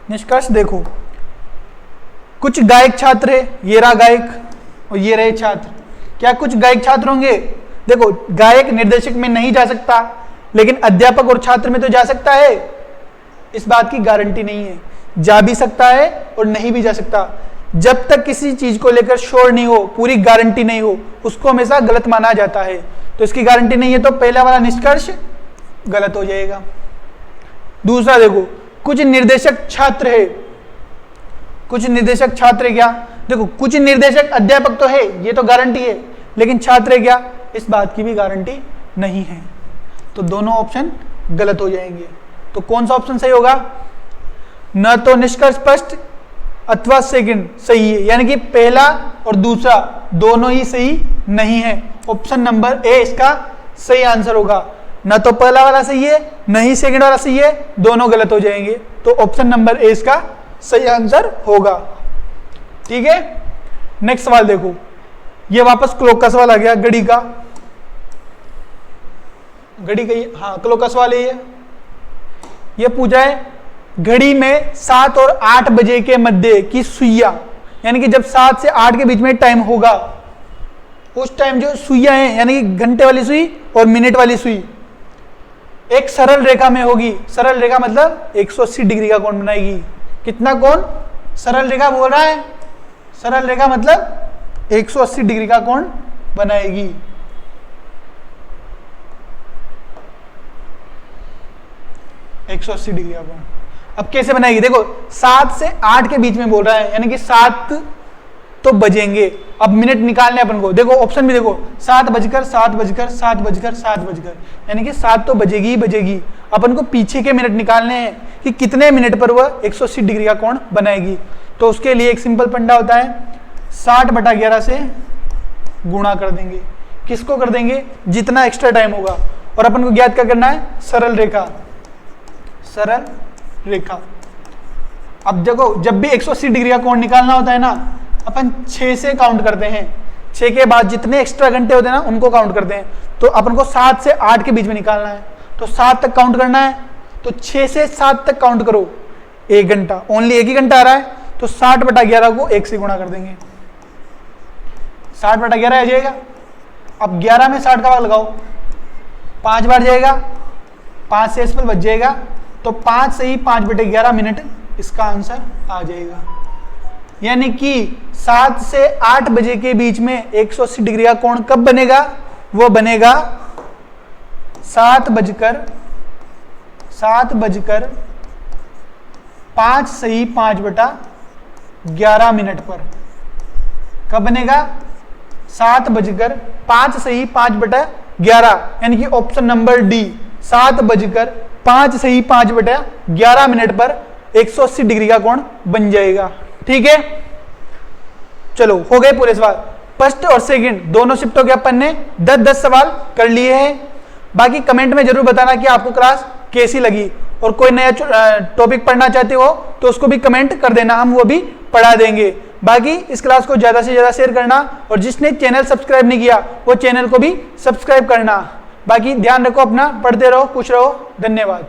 निष्कर्ष देखो, कुछ गायक छात्र है, ये रहा गायक और ये रहे छात्र। क्या कुछ गायक छात्र होंगे? देखो गायक निर्देशक में नहीं जा सकता, लेकिन अध्यापक और छात्र में तो जा सकता है। इस बात की गारंटी नहीं है, जा भी सकता है और नहीं भी जा सकता। जब तक किसी चीज को लेकर श्योर नहीं हो, पूरी गारंटी नहीं हो, उसको हमेशा गलत माना जाता है। तो इसकी गारंटी नहीं है, तो पहला वाला निष्कर्ष गलत हो जाएगा। दूसरा देखो, कुछ निर्देशक छात्र है, कुछ निर्देशक छात्र क्या? देखो कुछ निर्देशक अध्यापक तो है, ये तो गारंटी है, लेकिन छात्र है क्या, इस बात की भी गारंटी नहीं है। तो दोनों ऑप्शन गलत हो जाएंगे। तो कौन सा ऑप्शन सही होगा, न तो निष्कर्ष स्पष्ट अथवा सेकंड सही है, यानी कि पहला और दूसरा दोनों ही सही नहीं है। ऑप्शन नंबर ए इसका सही आंसर होगा। न तो पहला वाला सही है, न ही सेकंड वाला सही है, दोनों गलत हो जाएंगे। तो ऑप्शन नंबर ए इसका सही आंसर होगा। ठीक है, नेक्स्ट सवाल देखो, ये वापस क्लॉक का सवाल आ गया, घड़ी का। घड़ी का, हाँ क्लॉक का सवाल है ये पूछा है, घड़ी में 7 और 8 बजे के मध्य की सुइया, यानी कि जब 7 से 8 के बीच में टाइम होगा, उस टाइम जो सुइया है, यानी कि घंटे वाली सुई और मिनट वाली सुई एक सरल रेखा में होगी। सरल रेखा मतलब 180 डिग्री का कोण बनाएगी। कितना कोण, सरल रेखा बोल रहा है, सरल रेखा मतलब 180 डिग्री का कोण बनाएगी। डिग्री का कोण अब कैसे बनाएगी, देखो 7 से 8 के बीच में बोल रहा है, यानी कि 7 तो बजेंगे। अब मिनट निकालने अपन को, देखो ऑप्शन भी देखो, 7 बजकर 7 बजकर 7 बजकर 7 बजकर, यानी कि 7 तो बजेगी ही बजेगी। अपन को पीछे के मिनट निकालने हैं कि कितने मिनट पर वह 180 डिग्री का कोण बनाएगी। तो उसके लिए एक सिंपल फंडा होता है, 60/11 से गुणा कर देंगे। किसको कर देंगे, जितना एक्स्ट्रा टाइम होगा। और अपन को ज्ञात क्या करना है, सरल रेखा, सरल रेखा। अब देखो जब भी 180 डिग्री का कोण निकालना होता है ना, अपन 6 से काउंट करते हैं, 6 के बाद जितने एक्स्ट्रा घंटे होते हैं ना उनको काउंट करते हैं। तो अपन को 7 से 8 के बीच में निकालना है, तो 7 तक काउंट करना है, तो 6 से 7 तक काउंट करो, 1 घंटा, ओनली 1 ही घंटा आ रहा है, तो 60/11 को 1 से गुणा कर देंगे, 60/11 आ जाएगा। अब 11 में 60 का भाग लगाओ, 5 बार जाएगा, 5 से इसमें बच जाएगा, तो 5 से ही 5/11 मिनट इसका आंसर आ जाएगा। यानी कि 7 से 8 बजे के बीच में 180 डिग्री का कोण कब बनेगा, वो बनेगा 7 बजकर 5 से ही 5/11 मिनट पर। कब बनेगा, 7 बजकर 5 से ही 5/11, यानी कि ऑप्शन नंबर डी, 7 बजकर 5 से ही 5/11 मिनट पर 180 डिग्री का कोण बन जाएगा। ठीक है, चलो हो गए पूरे सवाल। फर्स्ट और सेकंड दोनों शिफ्टों के अपन ने 10-10 सवाल कर लिए हैं। बाकी कमेंट में जरूर बताना कि आपको क्लास कैसी लगी, और कोई नया टॉपिक पढ़ना चाहते हो तो उसको भी कमेंट कर देना, हम वो भी पढ़ा देंगे। बाकी इस क्लास को ज्यादा से ज्यादा शेयर करना, और जिसने चैनल सब्सक्राइब नहीं किया वो चैनल को भी सब्सक्राइब करना। बाकी ध्यान रखो अपना, पढ़ते रहो, खुश रहो, धन्यवाद।